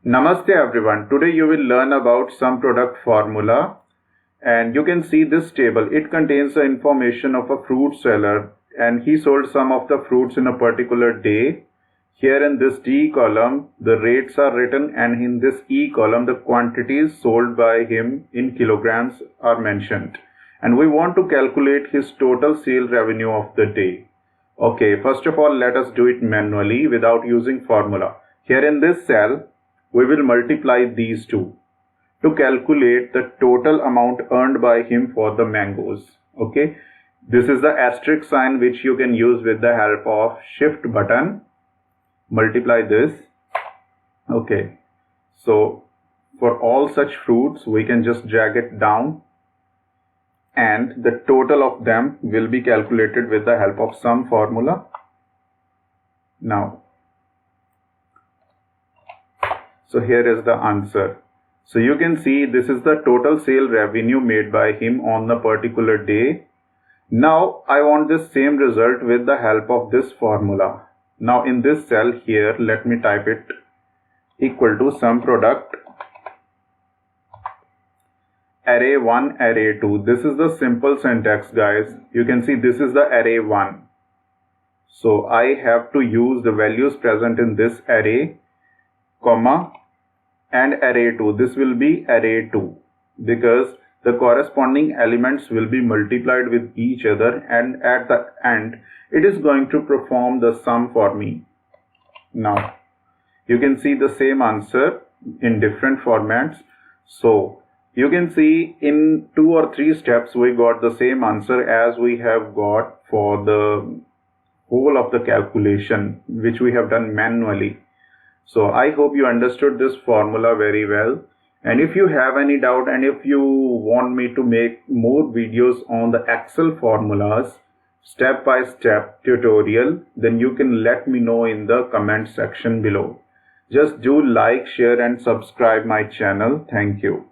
Namaste everyone. Today you will learn about sum product formula, and you can see this table. It contains the information of a fruit seller, and he sold some of the fruits in a particular day. Here in this D column the rates are written, and in this E column the quantities sold by him in kilograms are mentioned, and we want to calculate his total sale revenue of the day. Okay, first of all let us do it manually without using formula. Here in this cell we will multiply these two to calculate the total amount earned by him for the mangoes. Okay, this is the asterisk sign which you can use with the help of shift button. Multiply this. Okay, so for all such fruits we can just drag it down, and the total of them will be calculated with the help of sum formula. Now, so here is the answer. So you can see this is the total sale revenue made by him on the particular day. Now I want this same result with the help of this formula. Now in this cell here, let me type it equal to sum product array 1 array 2. This is the simple syntax, guys. You can see this is the array 1. So I have to use the values present in this array, comma, and array 2. This will be array 2 because the corresponding elements will be multiplied with each other, and at the end it is going to perform the sum for me. Now you can see the same answer in different formats. So you can see in 2 or 3 steps we got the same answer as we have got for the whole of the calculation which we have done manually. So I hope you understood this formula very well, and if you have any doubt and if you want me to make more videos on the Excel formulas step-by-step tutorial, then you can let me know in the comment section below. Just do like, share and subscribe my channel. Thank you.